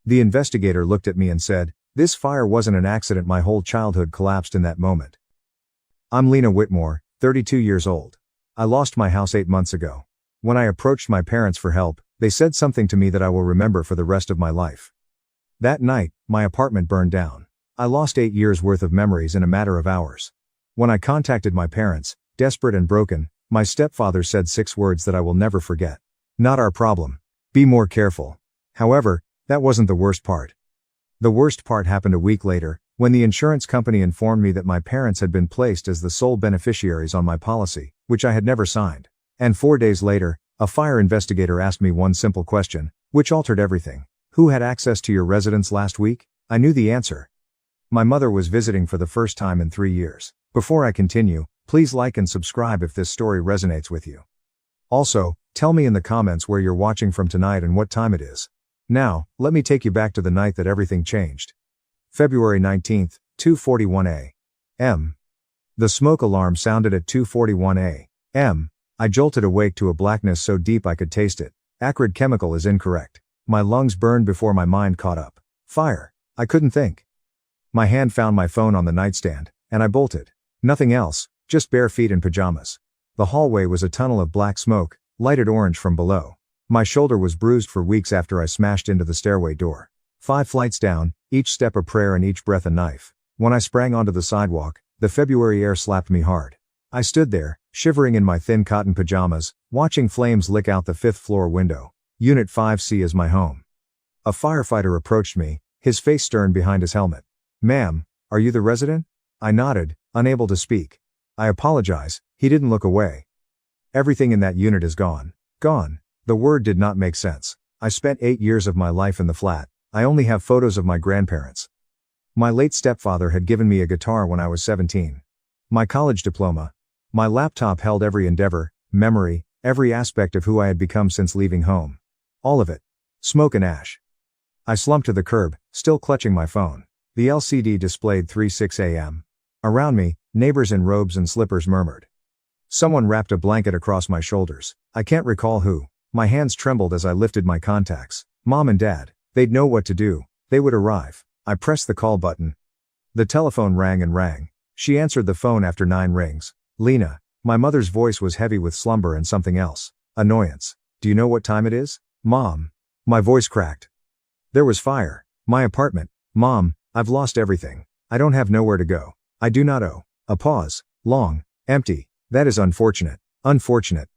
The investigator looked at me and said, "This fire wasn't an accident. My whole childhood collapsed in that moment." I'm Lena Whitmore, 32 years old. I lost my house 8 months ago. When I approached my parents for help, they said something to me that I will remember for the rest of my life. That night, my apartment burned down. I lost 8 years' worth of memories in a matter of hours. When I contacted my parents, desperate and broken, my stepfather said 6 words that I will never forget. "Not our problem. Be more careful." However, that wasn't the worst part. The worst part happened a week later, when the insurance company informed me that my parents had been placed as the sole beneficiaries on my policy, which I had never signed. And 4 days later, a fire investigator asked me one simple question, which altered everything. "Who had access to your residence last week?" I knew the answer. My mother was visiting for the first time in 3 years. Before I continue, please like and subscribe if this story resonates with you. Also, tell me in the comments where you're watching from tonight and what time it is. Now, let me take you back to the night that everything changed. February 19th, 2:41 a.m. The smoke alarm sounded at 2:41 a.m. I jolted awake to a blackness so deep I could taste it. Acrid chemical is incorrect. My lungs burned before my mind caught up. Fire. I couldn't think. My hand found my phone on the nightstand, and I bolted. Nothing else, just bare feet and pajamas. The hallway was a tunnel of black smoke, lighted orange from below. My shoulder was bruised for weeks after I smashed into the stairway door. 5 flights down, each step a prayer and each breath a knife. When I sprang onto the sidewalk, the February air slapped me hard. I stood there, shivering in my thin cotton pajamas, watching flames lick out the 5th floor window. Unit 5C is my home. A firefighter approached me, his face stern behind his helmet. "Ma'am, are you the resident?" I nodded, unable to speak. "I apologize." He didn't look away. "Everything in that unit is gone." Gone. The word did not make sense. I spent 8 years of my life in the flat. I only have photos of my grandparents. My late stepfather had given me a guitar when I was 17. My college diploma. My laptop held every endeavor, memory, every aspect of who I had become since leaving home. All of it. Smoke and ash. I slumped to the curb, still clutching my phone. The LCD displayed 3:06 a.m. Around me, neighbors in robes and slippers murmured. Someone wrapped a blanket across my shoulders. I can't recall who. My hands trembled as I lifted my contacts. Mom and Dad. They'd know what to do. They would arrive. I pressed the call button. The telephone rang and rang. She answered the phone after 9 rings. "Lena." My mother's voice was heavy with slumber and something else. Annoyance. "Do you know what time it is, Mom?" My voice cracked. "There was fire. My apartment. Mom, I've lost everything. I don't have nowhere to go. I do not owe." A pause. Long. Empty. "That is unfortunate. Unfortunate."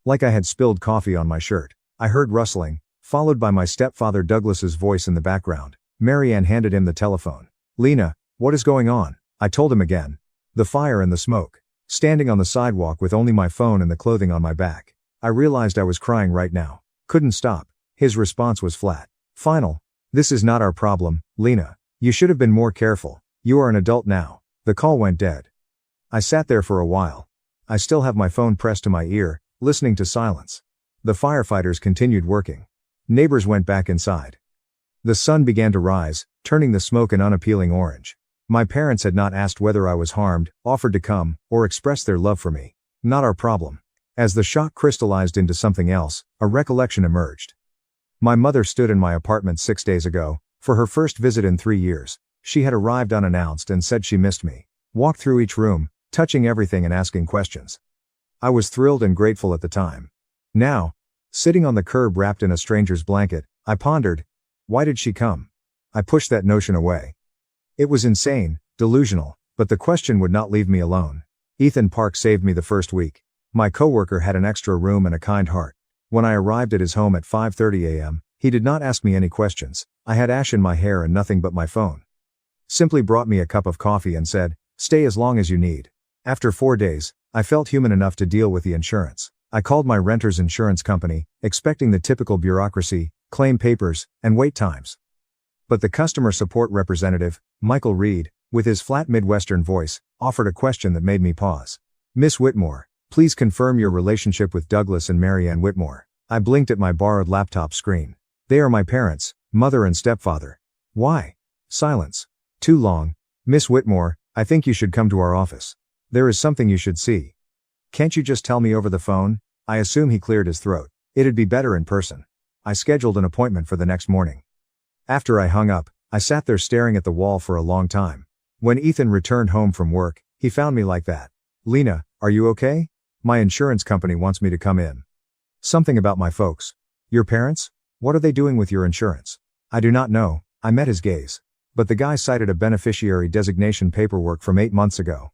Like I had spilled coffee on my shirt. I heard rustling, followed by my stepfather Douglas's voice in the background. Mary Ann handed him the telephone. "Lena, what is going on?" I told him again. The fire and the smoke. Standing on the sidewalk with only my phone and the clothing on my back. I realized I was crying right now. Couldn't stop. His response was flat. Final. "This is not our problem, Lena. You should have been more careful. You are an adult now." The call went dead. I sat there for a while. I still have my phone pressed to my ear, listening to silence. The firefighters continued working. Neighbors went back inside. The sun began to rise, turning the smoke an unappealing orange. My parents had not asked whether I was harmed, offered to come, or expressed their love for me. Not our problem. As the shock crystallized into something else, a recollection emerged. My mother stood in my apartment 6 days ago, for her first visit in 3 years. She had arrived unannounced and said she missed me. Walked through each room, touching everything and asking questions. I was thrilled and grateful at the time. Now, sitting on the curb wrapped in a stranger's blanket, I pondered, why did she come? I pushed that notion away. It was insane, delusional, but the question would not leave me alone. Ethan Park saved me the first week. My coworker had an extra room and a kind heart. When I arrived at his home at 5:30 a.m., he did not ask me any questions. I had ash in my hair and nothing but my phone. Simply brought me a cup of coffee and said, "Stay as long as you need." After 4 days, I felt human enough to deal with the insurance. I called my renter's insurance company, expecting the typical bureaucracy, claim papers, and wait times. But the customer support representative, Michael Reed, with his flat Midwestern voice, offered a question that made me pause. "Miss Whitmore, please confirm your relationship with Douglas and Mary Ann Whitmore." I blinked at my borrowed laptop screen. "They are my parents, mother and stepfather." "Why?" Silence. "Too long. Miss Whitmore, I think you should come to our office. There is something you should see." "Can't you just tell me over the phone?" I assume he cleared his throat. It'd be better in person. I scheduled an appointment for the next morning. After I hung up, I sat there staring at the wall for a long time. When Ethan returned home from work, he found me like that. Lena, are you okay? My insurance company wants me to come in. Something about my folks. Your parents? What are they doing with your insurance? I do not know. I met his gaze. But the guy cited a beneficiary designation paperwork from 8 months ago.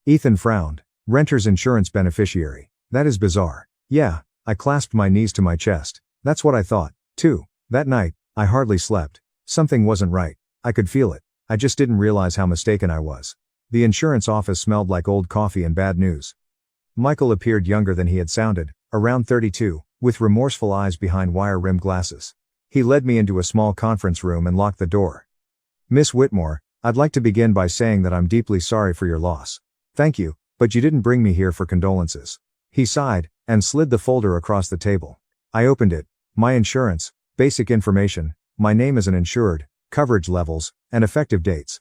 Ethan frowned. Renter's insurance beneficiary. That is bizarre. Yeah, I clasped my knees to my chest. That's what I thought, too. That night, I hardly slept. Something wasn't right. I could feel it. I just didn't realize how mistaken I was. The insurance office smelled like old coffee and bad news. Michael appeared younger than he had sounded, around 32, with remorseful eyes behind wire-rimmed glasses. He led me into a small conference room and locked the door. Miss Whitmore, I'd like to begin by saying that I'm deeply sorry for your loss. Thank you, but you didn't bring me here for condolences. He sighed, and slid the folder across the table. I opened it. My insurance, basic information, my name as an insured, coverage levels, and effective dates.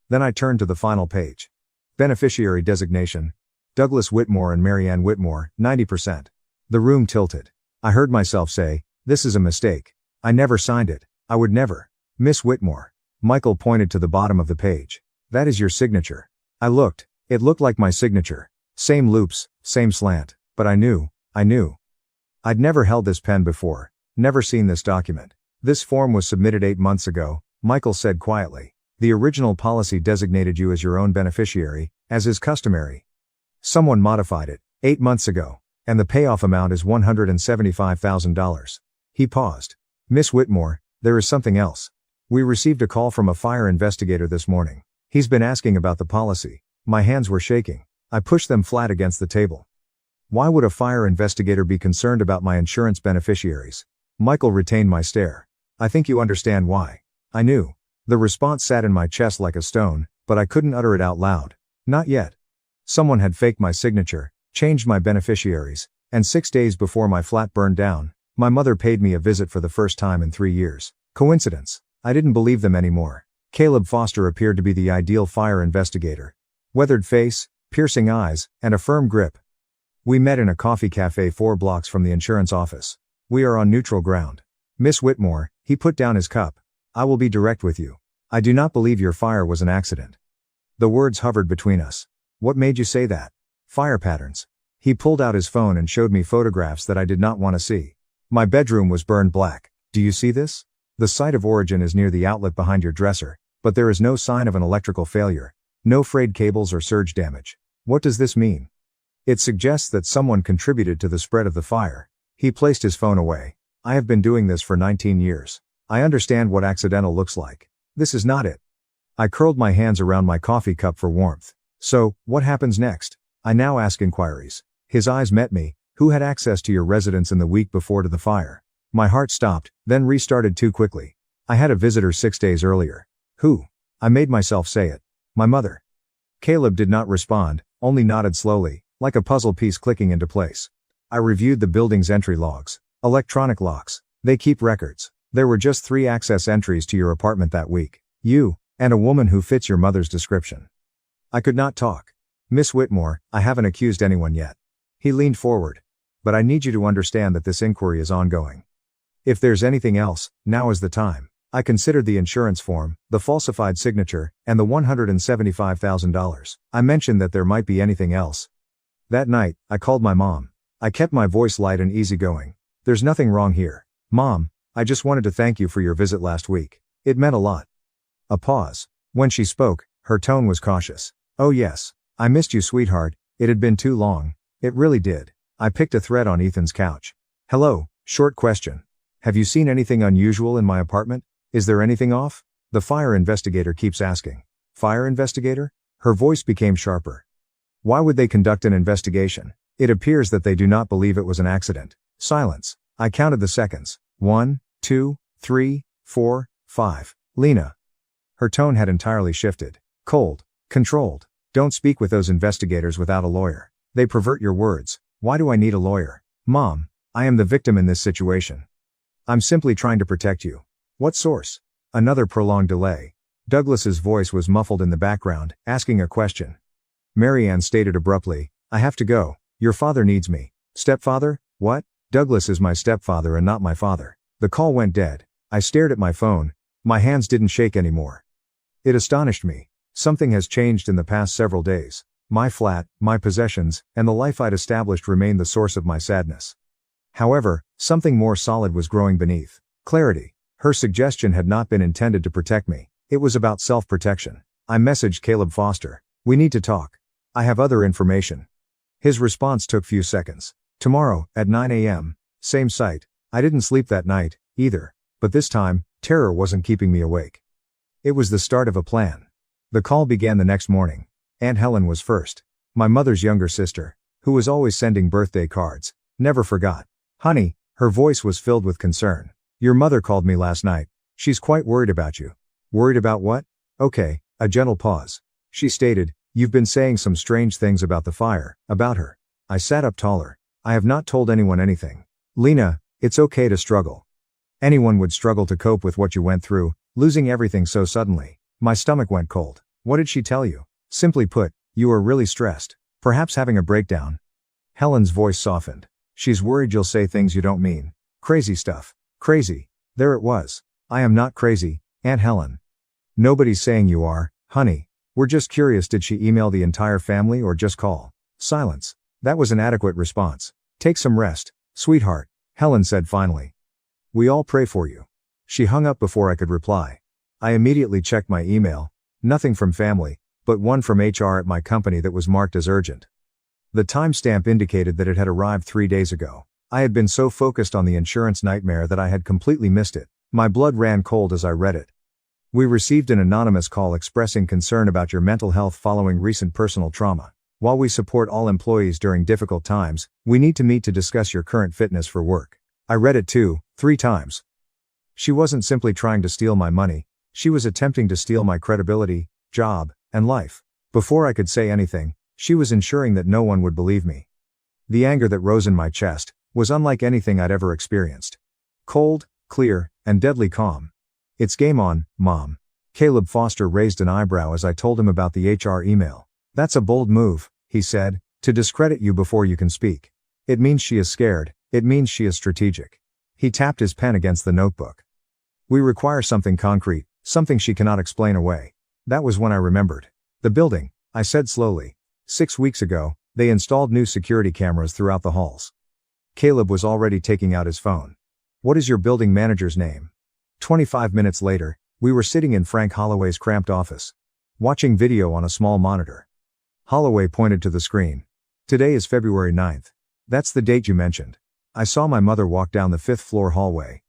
Then I turned to the final page. Beneficiary designation. Douglas Whitmore and Marianne Whitmore, 90%. The room tilted. I heard myself say, this is a mistake. I never signed it. I would never. Miss Whitmore. Michael pointed to the bottom of the page. That is your signature. I looked. It looked like my signature. Same loops, same slant. But I knew. I'd never held this pen before. Never seen this document. This form was submitted 8 months ago, Michael said quietly. The original policy designated you as your own beneficiary, as is customary. Someone modified it, 8 months ago, and the payoff amount is $175,000. He paused. Miss Whitmore, there is something else. We received a call from a fire investigator this morning. He's been asking about the policy. My hands were shaking. I pushed them flat against the table. Why would a fire investigator be concerned about my insurance beneficiaries? Michael retained my stare. I think you understand why. I knew. The response sat in my chest like a stone, but I couldn't utter it out loud. Not yet. Someone had faked my signature, changed my beneficiaries, and 6 days before my flat burned down, my mother paid me a visit for the first time in 3 years. Coincidence? I didn't believe them anymore. Caleb Foster appeared to be the ideal fire investigator. Weathered face, piercing eyes, and a firm grip. We met in a coffee cafe 4 blocks from the insurance office. We are on neutral ground. Miss Whitmore, he put down his cup. I will be direct with you. I do not believe your fire was an accident. The words hovered between us. What made you say that? Fire patterns. He pulled out his phone and showed me photographs that I did not want to see. My bedroom was burned black. Do you see this? The site of origin is near the outlet behind your dresser, but there is no sign of an electrical failure. No frayed cables or surge damage. What does this mean? It suggests that someone contributed to the spread of the fire. He placed his phone away. I have been doing this for 19 years. I understand what accidental looks like. This is not it. I curled my hands around my coffee cup for warmth. So, what happens next? I now ask inquiries. His eyes met me. Who had access to your residence in the week before to the fire? My heart stopped, then restarted too quickly. I had a visitor 6 days earlier. Who? I made myself say it. My mother. Caleb did not respond, only nodded slowly, like a puzzle piece clicking into place. I reviewed the building's entry logs. Electronic locks. They keep records. There were just 3 access entries to your apartment that week. You, and a woman who fits your mother's description. I could not talk. Miss Whitmore, I haven't accused anyone yet. He leaned forward. But I need you to understand that this inquiry is ongoing. If there's anything else, now is the time. I considered the insurance form, the falsified signature, and the $175,000. I mentioned that there might be anything else. That night, I called my mom. I kept my voice light and easygoing. There's nothing wrong here. Mom, I just wanted to thank you for your visit last week. It meant a lot. A pause. When she spoke, her tone was cautious. Oh yes. I missed you, sweetheart. It had been too long. It really did. I picked a thread on Ethan's couch. Hello, short question. Have you seen anything unusual in my apartment? Is there anything off? The fire investigator keeps asking. Fire investigator? Her voice became sharper. Why would they conduct an investigation? It appears that they do not believe it was an accident. Silence. I counted the seconds. 1, 2, 3, 4, 5. Lena. Her tone had entirely shifted. Cold. Controlled. Don't speak with those investigators without a lawyer. They pervert your words. Why do I need a lawyer? Mom, I am the victim in this situation. I'm simply trying to protect you. What source? Another prolonged delay. Douglas's voice was muffled in the background, asking a question. Marianne stated abruptly, I have to go. Your father needs me. Stepfather? What? Douglas is my stepfather and not my father. The call went dead. I stared at my phone. My hands didn't shake anymore. It astonished me. Something has changed in the past several days. My flat, my possessions, and the life I'd established remained the source of my sadness. However, something more solid was growing beneath. Clarity. Her suggestion had not been intended to protect me. It was about self-protection. I messaged Caleb Foster. We need to talk. I have other information. His response took few seconds. Tomorrow, at 9 a.m., same site. I didn't sleep that night, either. But this time, terror wasn't keeping me awake. It was the start of a plan. The call began the next morning. Aunt Helen was first. My mother's younger sister, who was always sending birthday cards, never forgot. Honey, her voice was filled with concern. Your mother called me last night. She's quite worried about you. Worried about what? Okay, a gentle pause. She stated, you've been saying some strange things about the fire, about her. I sat up taller. I have not told anyone anything. Lena, it's okay to struggle. Anyone would struggle to cope with what you went through, losing everything so suddenly. My stomach went cold. What did she tell you? Simply put, you are really stressed. Perhaps having a breakdown. Helen's voice softened. She's worried you'll say things you don't mean. Crazy stuff. Crazy. There it was. I am not crazy, Aunt Helen. Nobody's saying you are, honey. We're just curious, did she email the entire family or just call? Silence. That was an adequate response. Take some rest, sweetheart, Helen said finally. We all pray for you. She hung up before I could reply. I immediately checked my email. Nothing from family, but one from HR at my company that was marked as urgent. The timestamp indicated that it had arrived 3 days ago. I had been so focused on the insurance nightmare that I had completely missed it. My blood ran cold as I read it. We received an anonymous call expressing concern about your mental health following recent personal trauma. While we support all employees during difficult times, we need to meet to discuss your current fitness for work. I read it 3 times. She wasn't simply trying to steal my money. She was attempting to steal my credibility, job, and life. Before I could say anything, she was ensuring that no one would believe me. The anger that rose in my chest was unlike anything I'd ever experienced. Cold, clear, and deadly calm. It's game on, Mom. Caleb Foster raised an eyebrow as I told him about the HR email. That's a bold move, he said, to discredit you before you can speak. It means she is scared. It means she is strategic. He tapped his pen against the notebook. We require something concrete, something she cannot explain away. That was when I remembered. The building, I said slowly. 6 weeks ago, they installed new security cameras throughout the halls. Caleb was already taking out his phone. What is your building manager's name? 25 minutes later, we were sitting in Frank Holloway's cramped office, watching video on a small monitor. Holloway pointed to the screen. Today is February 9th. That's the date you mentioned. I saw my mother walk down the 5th floor hallway.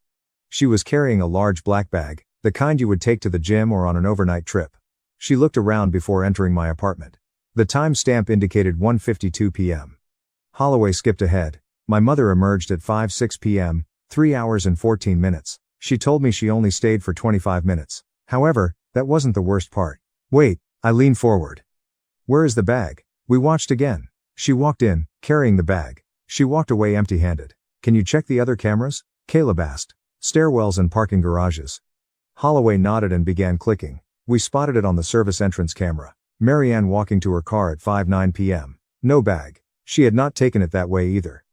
She was carrying a large black bag, the kind you would take to the gym or on an overnight trip. She looked around before entering my apartment. The time stamp indicated 1:52 p.m. Holloway skipped ahead. My mother emerged at 5:06 p.m., 3 hours and 14 minutes. She told me she only stayed for 25 minutes. However, that wasn't the worst part. Wait, I leaned forward. Where is the bag? We watched again. She walked in, carrying the bag. She walked away empty-handed. Can you check the other cameras? Caleb asked. Stairwells and parking garages. Holloway nodded and began clicking. We spotted it on the service entrance camera. Marianne walking to her car at 5:09 p.m. No bag. She had not taken it that way either.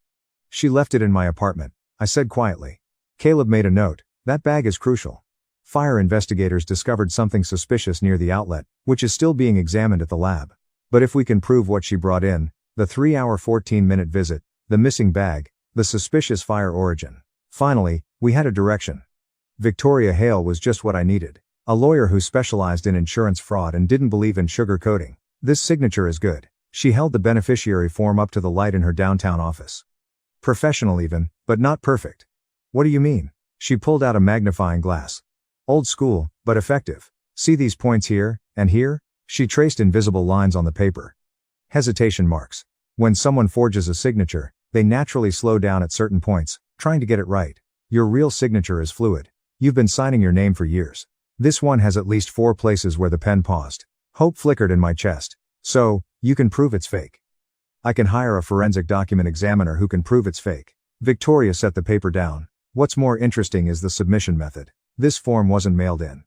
She left it in my apartment, I said quietly. Caleb made a note. That bag is crucial. Fire investigators discovered something suspicious near the outlet, which is still being examined at the lab. But if we can prove what she brought in, the 3-hour 14-minute visit, the missing bag, the suspicious fire origin. Finally, we had a direction. Victoria Hale was just what I needed. A lawyer who specialized in insurance fraud and didn't believe in sugarcoating. This signature is good. She held the beneficiary form up to the light in her downtown office. Professional even, but not perfect. What do you mean? She pulled out a magnifying glass. Old school, but effective. See these points here, and here? She traced invisible lines on the paper. Hesitation marks. When someone forges a signature, they naturally slow down at certain points, trying to get it right. Your real signature is fluid. You've been signing your name for years. This one has at least 4 places where the pen paused. Hope flickered in my chest. So, you can prove it's fake. I can hire a forensic document examiner who can prove it's fake. Victoria set the paper down. What's more interesting is the submission method. This form wasn't mailed in.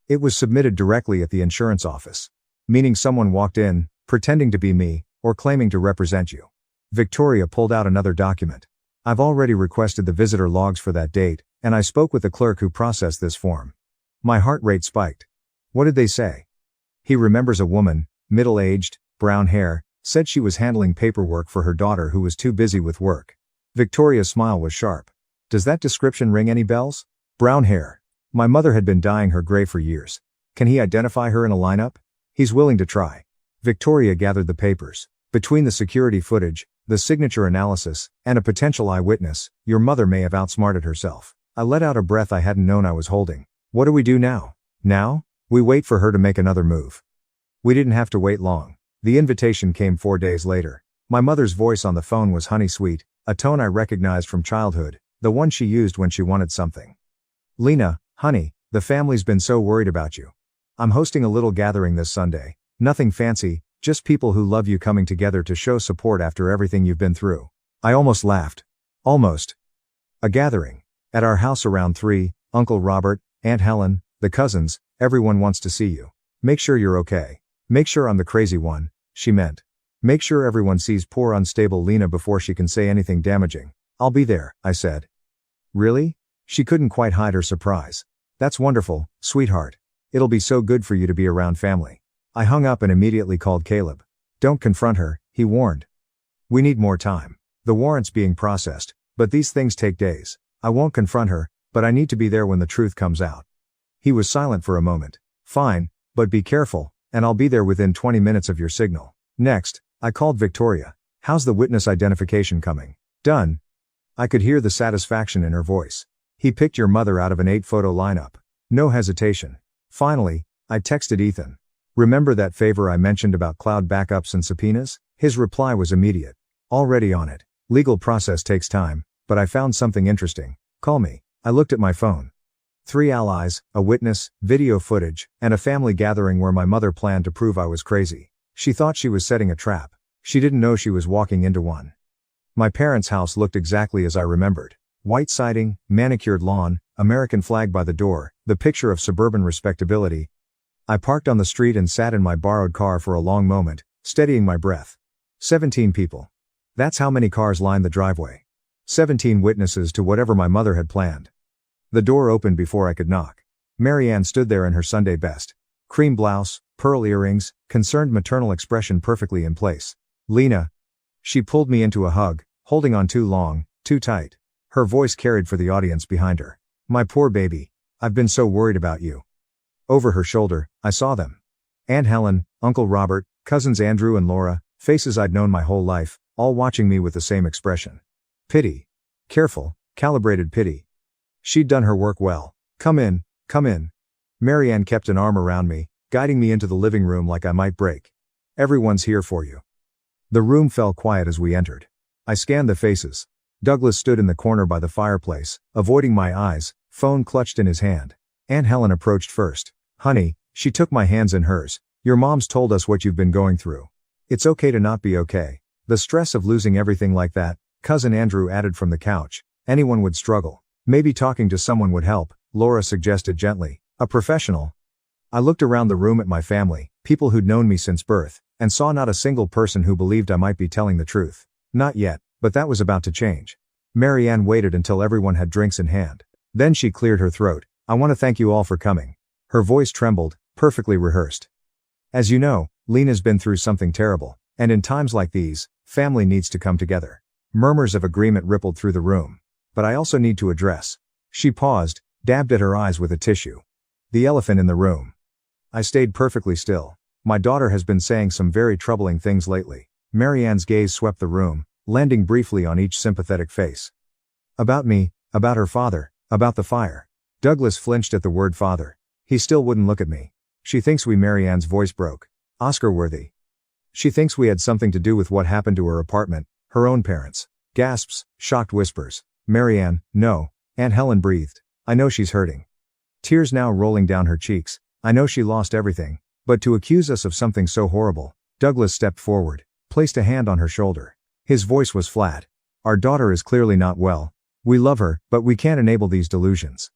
It was submitted directly at the insurance office. Meaning someone walked in, pretending to be me, or claiming to represent you. Victoria pulled out another document. I've already requested the visitor logs for that date, and I spoke with the clerk who processed this form. My heart rate spiked. What did they say? He remembers a woman, middle-aged, brown hair, said she was handling paperwork for her daughter who was too busy with work. Victoria's smile was sharp. Does that description ring any bells? Brown hair. My mother had been dyeing her gray for years. Can he identify her in a lineup? He's willing to try. Victoria gathered the papers. Between the security footage, the signature analysis, and a potential eyewitness, your mother may have outsmarted herself. I let out a breath I hadn't known I was holding. What do we do now? Now? We wait for her to make another move. We didn't have to wait long. The invitation came 4 days later. My mother's voice on the phone was honey sweet, a tone I recognized from childhood, the one she used when she wanted something. Lena, honey, the family's been so worried about you. I'm hosting a little gathering this Sunday. Nothing fancy, just people who love you coming together to show support after everything you've been through. I almost laughed. Almost. A gathering. At our house around 3, Uncle Robert, Aunt Helen, the cousins, everyone wants to see you. Make sure you're okay. Make sure I'm the crazy one, she meant. Make sure everyone sees poor unstable Lena before she can say anything damaging. I'll be there, I said. Really? She couldn't quite hide her surprise. That's wonderful, sweetheart. It'll be so good for you to be around family. I hung up and immediately called Caleb. Don't confront her, he warned. We need more time. The warrant's being processed, but these things take days. I won't confront her, but I need to be there when the truth comes out. He was silent for a moment. Fine, but be careful, and I'll be there within 20 minutes of your signal. Next, I called Victoria. How's the witness identification coming? Done. I could hear the satisfaction in her voice. He picked your mother out of an 8-photo lineup. No hesitation. Finally, I texted Ethan. Remember that favor I mentioned about cloud backups and subpoenas? His reply was immediate. Already on it. Legal process takes time, but I found something interesting. Call me. I looked at my phone. 3 allies, a witness, video footage, and a family gathering where my mother planned to prove I was crazy. She thought she was setting a trap. She didn't know she was walking into one. My parents' house looked exactly as I remembered. White siding, manicured lawn, American flag by the door, the picture of suburban respectability. I parked on the street and sat in my borrowed car for a long moment, steadying my breath. 17 people. That's how many cars lined the driveway. 17 witnesses to whatever my mother had planned. The door opened before I could knock. Marianne stood there in her Sunday best. Cream blouse, pearl earrings, concerned maternal expression perfectly in place. Lena. She pulled me into a hug, holding on too long, too tight. Her voice carried for the audience behind her. My poor baby. I've been so worried about you. Over her shoulder, I saw them. Aunt Helen, Uncle Robert, cousins Andrew and Laura, faces I'd known my whole life, all watching me with the same expression. Pity. Careful, calibrated pity. She'd done her work well. Come in, come in. Marianne kept an arm around me, guiding me into the living room like I might break. Everyone's here for you. The room fell quiet as we entered. I scanned the faces. Douglas stood in the corner by the fireplace, avoiding my eyes, phone clutched in his hand. Aunt Helen approached first. Honey, she took my hands in hers. Your mom's told us what you've been going through. It's okay to not be okay. The stress of losing everything like that, cousin Andrew added from the couch. Anyone would struggle. Maybe talking to someone would help, Laura suggested gently. A professional. I looked around the room at my family, people who'd known me since birth, and saw not a single person who believed I might be telling the truth. Not yet, but that was about to change. Marianne waited until everyone had drinks in hand. Then she cleared her throat. I want to thank you all for coming. Her voice trembled, perfectly rehearsed. As you know, Lena's been through something terrible, and in times like these, family needs to come together. Murmurs of agreement rippled through the room. But I also need to address. She paused, dabbed at her eyes with a tissue. The elephant in the room. I stayed perfectly still. My daughter has been saying some very troubling things lately. Marianne's gaze swept the room, landing briefly on each sympathetic face. About me, about her father, about the fire. Douglas flinched at the word father. He still wouldn't look at me. She thinks Marianne's voice broke. Oscar-worthy. She thinks we had something to do with what happened to her apartment, her own parents. Gasps, shocked whispers. Marianne, no. Aunt Helen breathed. I know she's hurting. Tears now rolling down her cheeks. I know she lost everything. But to accuse us of something so horrible. Douglas stepped forward, placed a hand on her shoulder. His voice was flat. Our daughter is clearly not well. We love her, but we can't enable these delusions.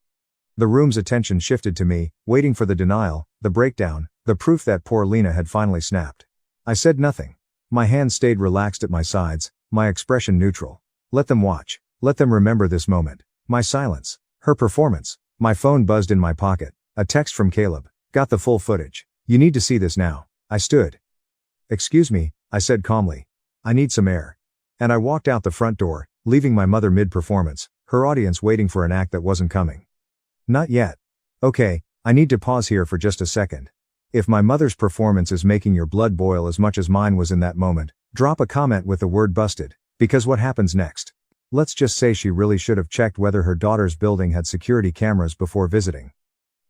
The room's attention shifted to me, waiting for the denial, the breakdown, the proof that poor Lena had finally snapped. I said nothing. My hands stayed relaxed at my sides, my expression neutral. Let them watch. Let them remember this moment. My silence. Her performance. My phone buzzed in my pocket. A text from Caleb. Got the full footage. You need to see this now. I stood. Excuse me, I said calmly. I need some air. And I walked out the front door, leaving my mother mid-performance, her audience waiting for an act that wasn't coming. Not yet. Okay, I need to pause here for just a second. If my mother's performance is making your blood boil as much as mine was in that moment, drop a comment with the word busted, because what happens next? Let's just say she really should have checked whether her daughter's building had security cameras before visiting.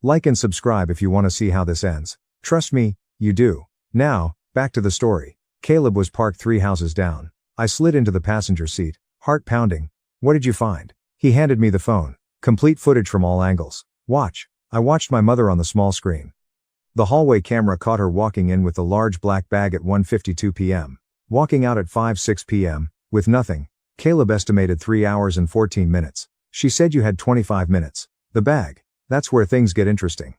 Like and subscribe if you want to see how this ends. Trust me, you do. Now, back to the story. Caleb was parked 3 houses down. I slid into the passenger seat, heart pounding. What did you find? He handed me the phone. Complete footage from all angles. Watch. I watched my mother on the small screen. The hallway camera caught her walking in with the large black bag at 1:52 p.m. Walking out at 5:06 p.m., with nothing. Caleb estimated 3 hours and 14 minutes. She said you had 25 minutes. The bag. That's where things get interesting.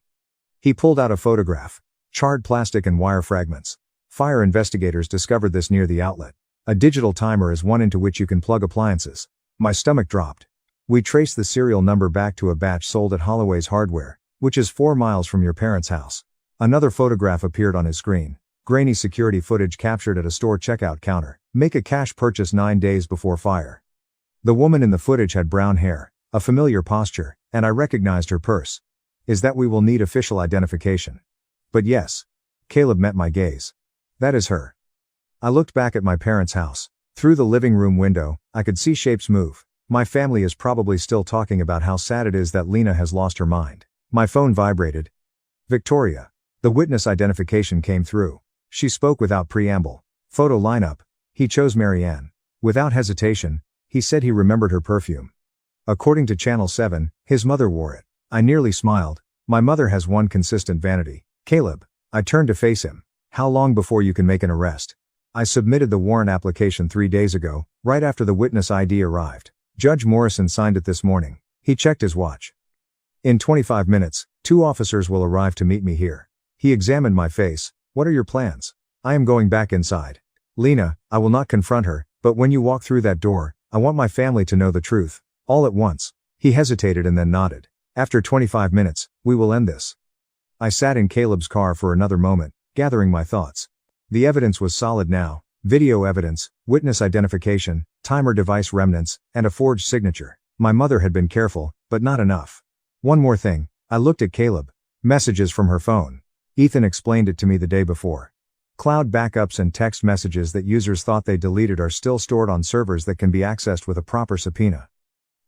He pulled out a photograph. Charred plastic and wire fragments. Fire investigators discovered this near the outlet. A digital timer is one into which you can plug appliances. My stomach dropped. We traced the serial number back to a batch sold at Holloway's Hardware, which is 4 miles from your parents' house. Another photograph appeared on his screen. Grainy security footage captured at a store checkout counter. Make a cash purchase 9 days before fire. The woman in the footage had brown hair, a familiar posture, and I recognized her purse. Is that we will need official identification? But yes. Caleb met my gaze. That is her. I looked back at my parents' house. Through the living room window, I could see shapes move. My family is probably still talking about how sad it is that Lena has lost her mind. My phone vibrated. Victoria. The witness identification came through. She spoke without preamble. Photo lineup. He chose Marianne. Without hesitation, he said he remembered her perfume. According to Channel 7, his mother wore it. I nearly smiled. My mother has one consistent vanity. Caleb. I turned to face him. How long before you can make an arrest? I submitted the warrant application 3 days ago, right after the witness ID arrived. Judge Morrison signed it this morning. He checked his watch. In 25 minutes, 2 officers will arrive to meet me here. He examined my face. What are your plans? I am going back inside. Lena, I will not confront her, but when you walk through that door, I want my family to know the truth. All at once. He hesitated and then nodded. After 25 minutes, we will end this. I sat in Caleb's car for another moment, gathering my thoughts. The evidence was solid now. Video evidence, witness identification, timer device remnants, and a forged signature. My mother had been careful, but not enough. One more thing. I looked at Caleb. Messages from her phone. Ethan explained it to me the day before. Cloud backups and text messages that users thought they deleted are still stored on servers that can be accessed with a proper subpoena.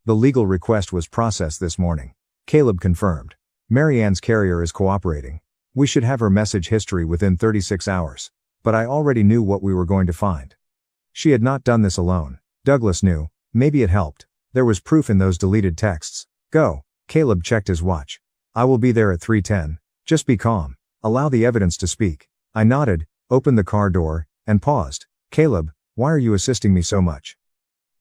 The legal request was processed this morning. Caleb confirmed. Marianne's carrier is cooperating. We should have her message history within 36 hours. But I already knew what we were going to find. She had not done this alone. Douglas knew. Maybe it helped. There was proof in those deleted texts. Go. Caleb checked his watch. I will be there at 3:10. Just be calm. Allow the evidence to speak. I nodded, opened the car door, and paused. Caleb, why are you assisting me so much?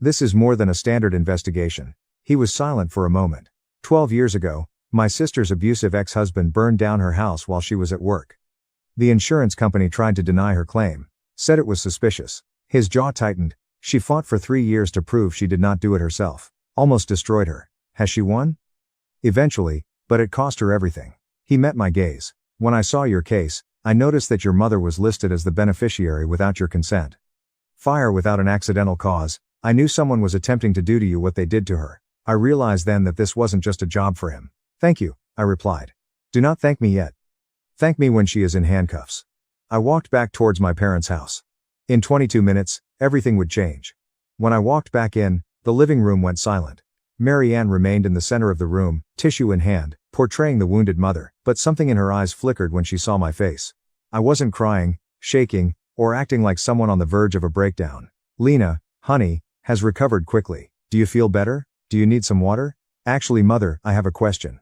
This is more than a standard investigation. He was silent for a moment. 12 years ago, my sister's abusive ex-husband burned down her house while she was at work. The insurance company tried to deny her claim. Said it was suspicious. His jaw tightened. She fought for 3 years to prove she did not do it herself. Almost destroyed her. Has she won? Eventually, but it cost her everything. He met my gaze. When I saw your case, I noticed that your mother was listed as the beneficiary without your consent. Fire without an accidental cause. I knew someone was attempting to do to you what they did to her. I realized then that this wasn't just a job for him. Thank you, I replied. Do not thank me yet. Thank me when she is in handcuffs. I walked back towards my parents' house. In 22 minutes, everything would change. When I walked back in, the living room went silent. Marianne remained in the center of the room, tissue in hand, portraying the wounded mother, but something in her eyes flickered when she saw my face. I wasn't crying, shaking, or acting like someone on the verge of a breakdown. Lena, honey, has recovered quickly. Do you feel better? Do you need some water? Actually, mother, I have a question.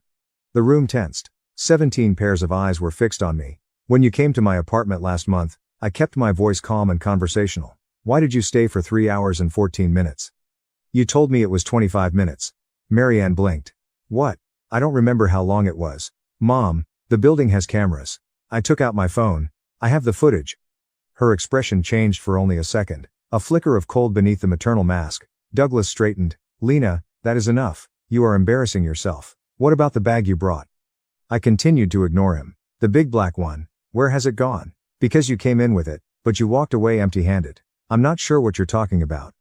The room tensed. 17 pairs of eyes were fixed on me. When you came to my apartment last month, I kept my voice calm and conversational. Why did you stay for 3 hours and 14 minutes? You told me it was 25 minutes. Marianne blinked. What? I don't remember how long it was. Mom, the building has cameras. I took out my phone. I have the footage. Her expression changed for only a second. A flicker of cold beneath the maternal mask. Douglas straightened. Lena, that is enough. You are embarrassing yourself. What about the bag you brought? I continued to ignore him. The big black one. Where has it gone? Because you came in with it, but you walked away empty-handed. I'm not sure what you're talking about.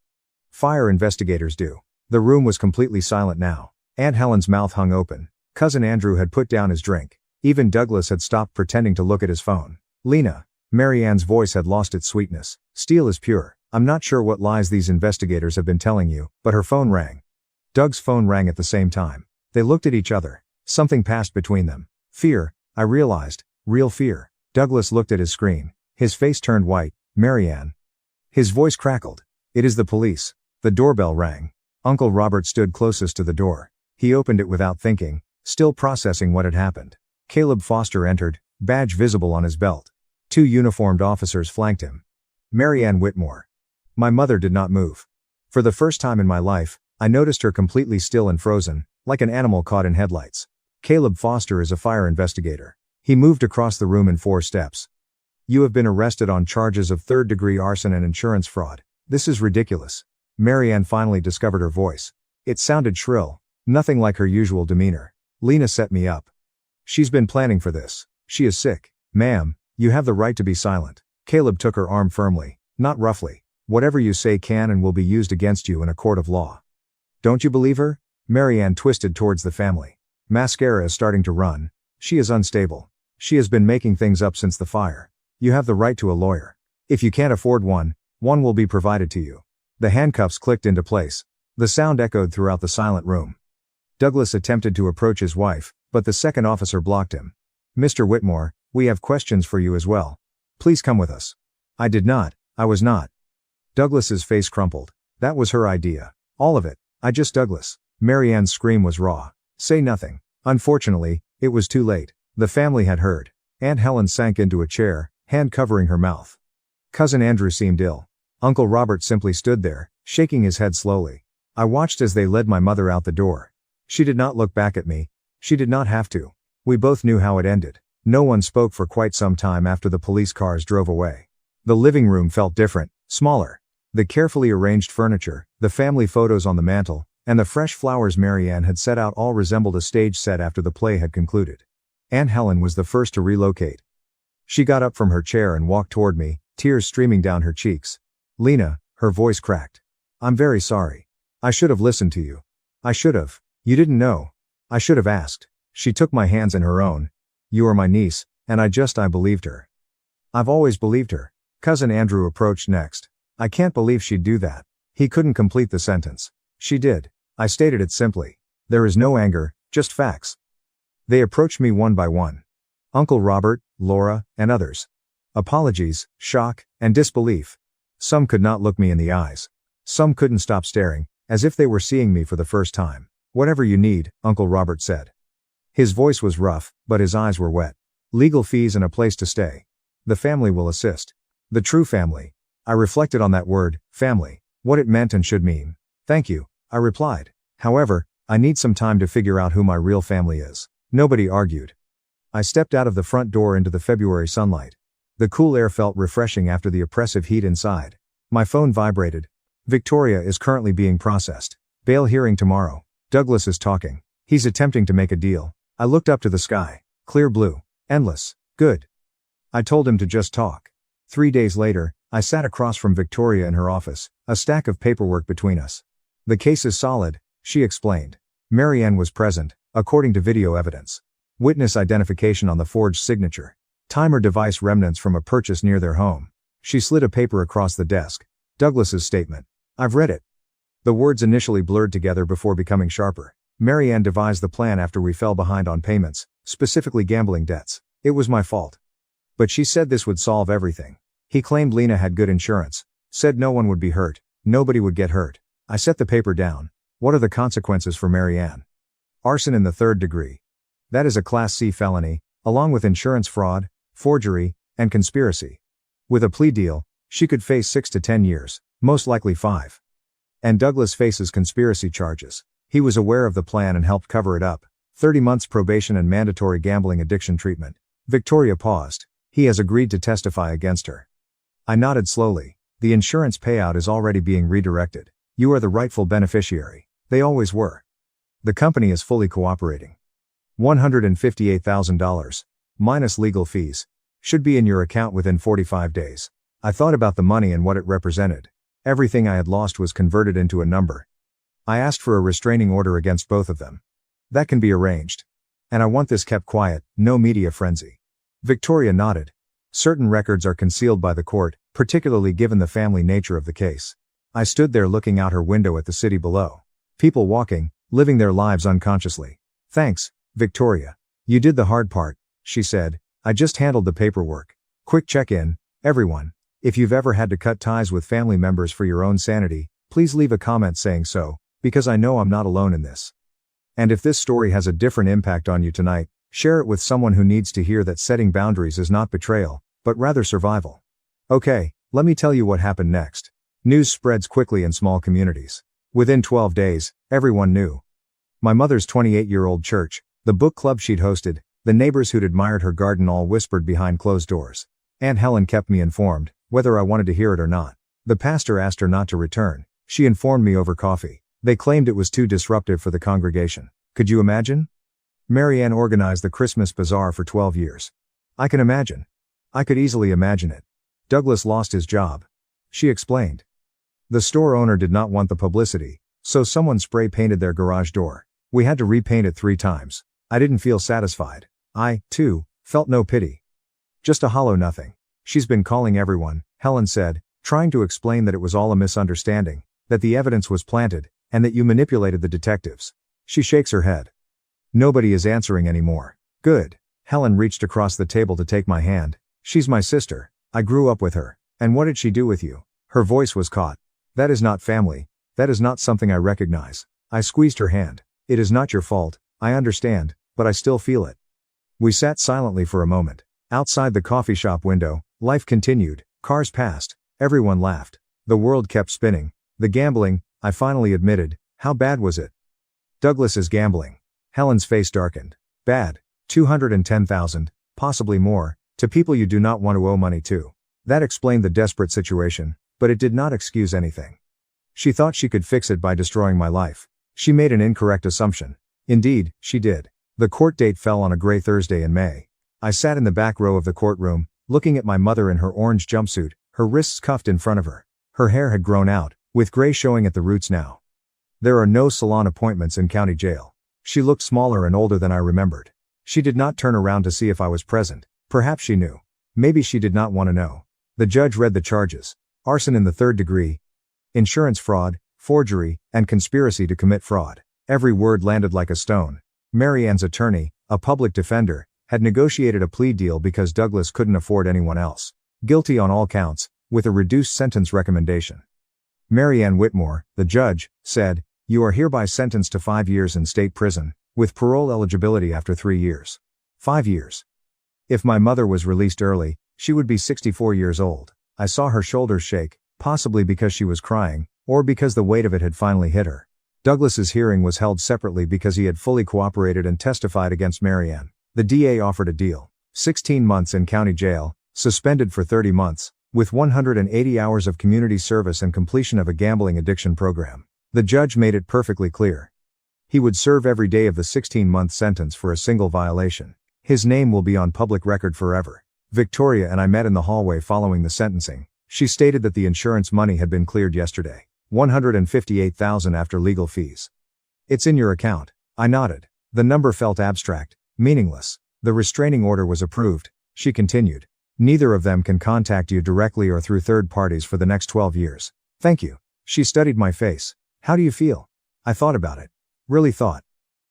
Fire investigators do. The room was completely silent now. Aunt Helen's mouth hung open. Cousin Andrew had put down his drink. Even Douglas had stopped pretending to look at his phone. Lena. Mary Ann's voice had lost its sweetness. Steel is pure. I'm not sure what lies these investigators have been telling you, but her phone rang. Doug's phone rang at the same time. They looked at each other. Something passed between them. Fear, I realized. Real fear. Douglas looked at his screen. His face turned white. Mary Ann. His voice crackled. It is the police. The doorbell rang. Uncle Robert stood closest to the door. He opened it without thinking, still processing what had happened. Caleb Foster entered, badge visible on his belt. 2 uniformed officers flanked him. Mary Ann Whitmore. My mother did not move. For the first time in my life, I noticed her completely still and frozen, like an animal caught in headlights. Caleb Foster is a fire investigator. He moved across the room in 4 steps. You have been arrested on charges of 3rd-degree arson and insurance fraud. This is ridiculous. Mary Ann finally discovered her voice. It sounded shrill, nothing like her usual demeanor. Lena set me up. She's been planning for this. She is sick. Ma'am, you have the right to be silent. Caleb took her arm firmly, not roughly. Whatever you say can and will be used against you in a court of law. Don't you believe her? Mary Ann twisted towards the family. Mascara is starting to run. She is unstable. She has been making things up since the fire. You have the right to a lawyer. If you can't afford one will be provided to you. The handcuffs clicked into place. The sound echoed throughout the silent room. Douglas attempted to approach his wife, but the second officer blocked him. Mr. Whitmore, we have questions for you as well. Please come with us. I did not. I was not. Douglas's face crumpled. That was her idea. All of it. Douglas. Mary Ann's scream was raw. Say nothing. Unfortunately, it was too late. The family had heard. Aunt Helen sank into a chair, hand covering her mouth. Cousin Andrew seemed ill. Uncle Robert simply stood there, shaking his head slowly. I watched as they led my mother out the door. She did not look back at me. She did not have to. We both knew how it ended. No one spoke for quite some time after the police cars drove away. The living room felt different, smaller. The carefully arranged furniture, the family photos on the mantel, and the fresh flowers Mary Ann had set out all resembled a stage set after the play had concluded. Aunt Helen was the first to relocate. She got up from her chair and walked toward me, tears streaming down her cheeks. Lena, her voice cracked. I'm very sorry. I should have listened to you. I should have. You didn't know. I should have asked. She took my hands in her own. You are my niece, and I believed her. I've always believed her. Cousin Andrew approached next. I can't believe she'd do that. He couldn't complete the sentence. She did. I stated it simply. There is no anger, just facts. They approached me one by one. Uncle Robert, Laura, and others. Apologies, shock, and disbelief. Some could not look me in the eyes. Some couldn't stop staring, as if they were seeing me for the first time. Whatever you need, Uncle Robert said. His voice was rough, but his eyes were wet. Legal fees and a place to stay. The family will assist. The true family. I reflected on that word, family, what it meant and should mean. Thank you, I replied. However, I need some time to figure out who my real family is. Nobody argued. I stepped out of the front door into the February sunlight. The cool air felt refreshing after the oppressive heat inside. My phone vibrated. Victoria is currently being processed. Bail hearing tomorrow. Douglas is talking. He's attempting to make a deal. I looked up to the sky. Clear blue. Endless. Good. I told him to just talk. 3 days later, I sat across from Victoria in her office, a stack of paperwork between us. The case is solid, she explained. Mary Ann was present, according to video evidence. Witness identification on the forged signature. Timer device remnants from a purchase near their home. She slid a paper across the desk. Douglas's statement. I've read it. The words initially blurred together before becoming sharper. Mary Ann devised the plan after we fell behind on payments, specifically gambling debts. It was my fault. But she said this would solve everything. He claimed Lena had good insurance, said no one would be hurt, nobody would get hurt. I set the paper down. What are the consequences for Mary Ann? Arson in the 3rd degree. That is a Class C felony, along with insurance fraud, forgery, and conspiracy. With a plea deal, she could face 6 to 10 years, most likely 5. And Douglas faces conspiracy charges. He was aware of the plan and helped cover it up. 30 months probation and mandatory gambling addiction treatment. Victoria paused. He has agreed to testify against her. I nodded slowly. The insurance payout is already being redirected. You are the rightful beneficiary. They always were. The company is fully cooperating. $158,000. Minus legal fees. Should be in your account within 45 days. I thought about the money and what it represented. Everything I had lost was converted into a number. I asked for a restraining order against both of them. That can be arranged. And I want this kept quiet, no media frenzy. Victoria nodded. Certain records are concealed by the court, particularly given the family nature of the case. I stood there looking out her window at the city below. People walking, living their lives unconsciously. Thanks, Victoria. You did the hard part, she said. I just handled the paperwork. Quick check-in, everyone. If you've ever had to cut ties with family members for your own sanity, please leave a comment saying so, because I know I'm not alone in this. And if this story has a different impact on you tonight, share it with someone who needs to hear that setting boundaries is not betrayal, but rather survival. Okay, let me tell you what happened next. News spreads quickly in small communities. Within 12 days, everyone knew. My mother's 28-year-old church, the book club she'd hosted, the neighbors who'd admired her garden all whispered behind closed doors. Aunt Helen kept me informed, whether I wanted to hear it or not. The pastor asked her not to return. She informed me over coffee. They claimed it was too disruptive for the congregation. Could you imagine? Marianne organized the Christmas bazaar for 12 years. I can imagine. I could easily imagine it. Douglas lost his job. She explained. The store owner did not want the publicity, so someone spray painted their garage door. We had to repaint it 3 times. I didn't feel satisfied. I, too, felt no pity. Just a hollow nothing. She's been calling everyone, Helen said, trying to explain that it was all a misunderstanding, that the evidence was planted, and that you manipulated the detectives. She shakes her head. Nobody is answering anymore. Good. Helen reached across the table to take my hand. She's my sister. I grew up with her. And what did she do with you? Her voice was caught. That is not family. That is not something I recognize. I squeezed her hand. It is not your fault. I understand, but I still feel it. We sat silently for a moment. Outside the coffee shop window, life continued. Cars passed. Everyone laughed. The world kept spinning. The gambling, I finally admitted. How bad was it? Douglas is gambling. Helen's face darkened. Bad. 210,000, possibly more, to people you do not want to owe money to. That explained the desperate situation, but it did not excuse anything. She thought she could fix it by destroying my life. She made an incorrect assumption. Indeed, she did. The court date fell on a gray Thursday in May. I sat in the back row of the courtroom, looking at my mother in her orange jumpsuit, her wrists cuffed in front of her. Her hair had grown out, with gray showing at the roots now. There are no salon appointments in county jail. She looked smaller and older than I remembered. She did not turn around to see if I was present. Perhaps she knew. Maybe she did not want to know. The judge read the charges. Arson in the 3rd degree, insurance fraud, forgery, and conspiracy to commit fraud. Every word landed like a stone. Marianne's attorney, a public defender, had negotiated a plea deal because Douglas couldn't afford anyone else. Guilty on all counts, with a reduced sentence recommendation. Marianne Whitmore, the judge, said, "You are hereby sentenced to 5 years in state prison, with parole eligibility after 3 years. 5 years. If my mother was released early, she would be 64 years old." I saw her shoulders shake, possibly because she was crying, or because the weight of it had finally hit her. Douglas's hearing was held separately because he had fully cooperated and testified against Marianne. The DA offered a deal. 16 months in county jail, suspended for 30 months, with 180 hours of community service and completion of a gambling addiction program. The judge made it perfectly clear. He would serve every day of the 16-month sentence for a single violation. His name will be on public record forever. Victoria and I met in the hallway following the sentencing. She stated that the insurance money had been cleared yesterday. $158,000 after legal fees. It's in your account. I nodded. The number felt abstract, meaningless. The restraining order was approved. She continued. Neither of them can contact you directly or through third parties for the next 12 years. Thank you. She studied my face. How do you feel? I thought about it. Really thought.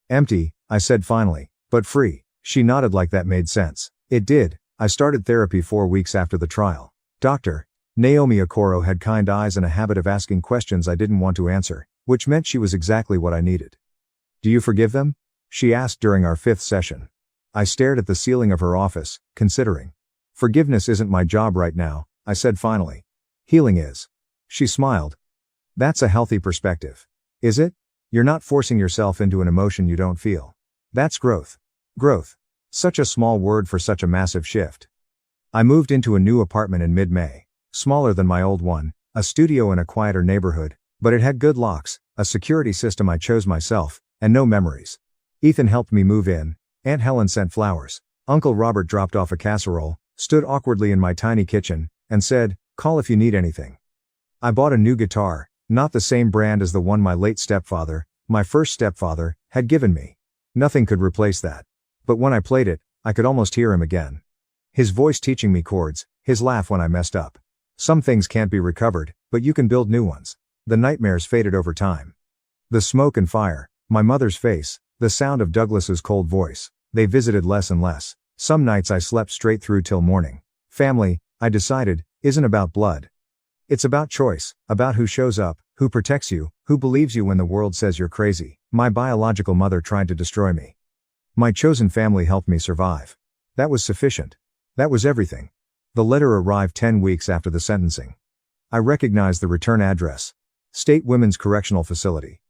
Empty, I said finally, but free. She nodded like that made sense. It did. I started therapy 4 weeks after the trial. Dr. Naomi Okoro had kind eyes and a habit of asking questions I didn't want to answer, which meant she was exactly what I needed. Do you forgive them? She asked during our 5th session. I stared at the ceiling of her office, considering. Forgiveness isn't my job right now, I said finally. Healing is. She smiled. That's a healthy perspective. Is it? You're not forcing yourself into an emotion you don't feel. That's growth. Growth. Such a small word for such a massive shift. I moved into a new apartment in mid-May. Smaller than my old one, a studio in a quieter neighborhood, but it had good locks, a security system I chose myself, and no memories. Ethan helped me move in. Aunt Helen sent flowers. Uncle Robert dropped off a casserole, stood awkwardly in my tiny kitchen, and said, "Call if you need anything." I bought a new guitar, not the same brand as the one my late stepfather, my first stepfather, had given me. Nothing could replace that. But when I played it, I could almost hear him again. His voice teaching me chords, his laugh when I messed up. Some things can't be recovered, but you can build new ones. The nightmares faded over time. The smoke and fire, my mother's face, the sound of Douglas's cold voice, they visited less and less. Some nights I slept straight through till morning. Family, I decided, isn't about blood. It's about choice, about who shows up, who protects you, who believes you when the world says you're crazy. My biological mother tried to destroy me. My chosen family helped me survive. That was sufficient. That was everything. The letter arrived 10 weeks after the sentencing. I recognized the return address. State Women's Correctional Facility.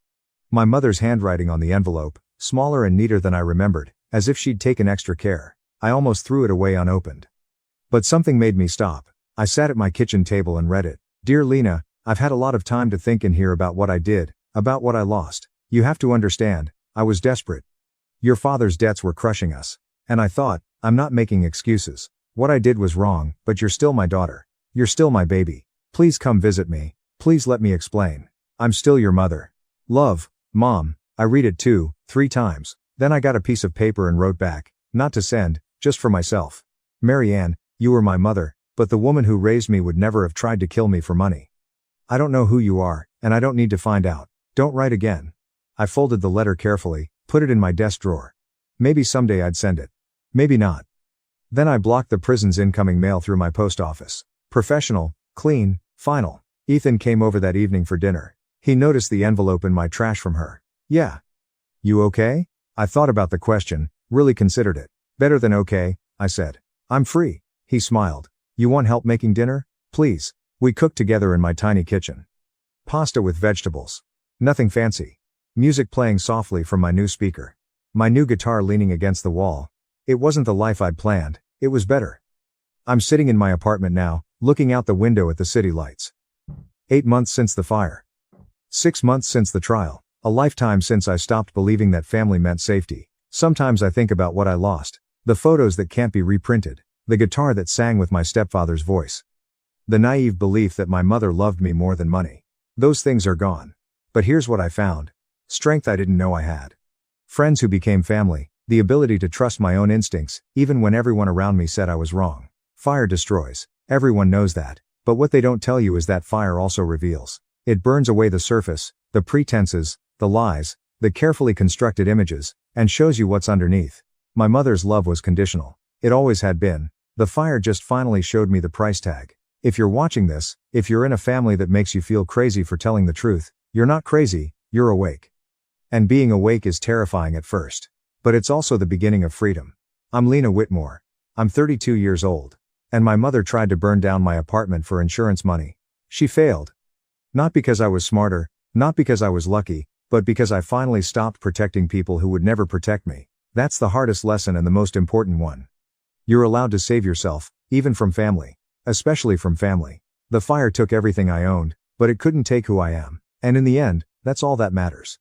My mother's handwriting on the envelope, smaller and neater than I remembered, as if she'd taken extra care. I almost threw it away unopened. But something made me stop. I sat at my kitchen table and read it. "Dear Lena, I've had a lot of time to think in here about what I did, about what I lost. You have to understand, I was desperate. Your father's debts were crushing us. And I thought, I'm not making excuses. What I did was wrong, but you're still my daughter. You're still my baby. Please come visit me. Please let me explain. I'm still your mother. Love, Mom." I read it 2-3 times. Then I got a piece of paper and wrote back, not to send, just for myself. "Mary Ann, you were my mother, but the woman who raised me would never have tried to kill me for money. I don't know who you are, and I don't need to find out. Don't write again." I folded the letter carefully, put it in my desk drawer. Maybe someday I'd send it. Maybe not. Then I blocked the prison's incoming mail through my post office. Professional, clean, final. Ethan came over that evening for dinner. He noticed the envelope in my trash from her. "Yeah. You okay?" I thought about the question, really considered it. "Better than okay," I said. "I'm free." He smiled. "You want help making dinner? Please." We cooked together in my tiny kitchen. Pasta with vegetables. Nothing fancy. Music playing softly from my new speaker. My new guitar leaning against the wall. It wasn't the life I'd planned, it was better. I'm sitting in my apartment now, looking out the window at the city lights. 8 months since the fire. 6 months since the trial. A lifetime since I stopped believing that family meant safety. Sometimes I think about what I lost. The photos that can't be reprinted. The guitar that sang with my stepfather's voice. The naive belief that my mother loved me more than money. Those things are gone. But here's what I found. Strength I didn't know I had. Friends who became family. The ability to trust my own instincts, even when everyone around me said I was wrong. Fire destroys. Everyone knows that. But what they don't tell you is that fire also reveals. It burns away the surface, the pretenses, the lies, the carefully constructed images, and shows you what's underneath. My mother's love was conditional. It always had been. The fire just finally showed me the price tag. If you're watching this, if you're in a family that makes you feel crazy for telling the truth, you're not crazy, you're awake. And being awake is terrifying at first. But it's also the beginning of freedom. I'm Lena Whitmore. I'm 32 years old. And my mother tried to burn down my apartment for insurance money. She failed. Not because I was smarter, not because I was lucky, but because I finally stopped protecting people who would never protect me. That's the hardest lesson and the most important one. You're allowed to save yourself, even from family. Especially from family. The fire took everything I owned, but it couldn't take who I am. And in the end, that's all that matters.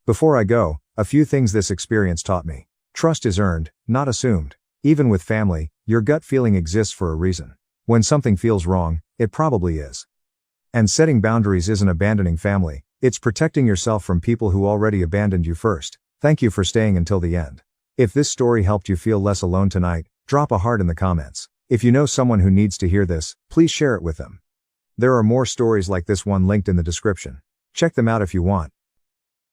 Before I go, a few things this experience taught me. Trust is earned, not assumed. Even with family, your gut feeling exists for a reason. When something feels wrong, it probably is. And setting boundaries isn't abandoning family, it's protecting yourself from people who already abandoned you first. Thank you for staying until the end. If this story helped you feel less alone tonight, drop a heart in the comments. If you know someone who needs to hear this, please share it with them. There are more stories like this one linked in the description. Check them out if you want.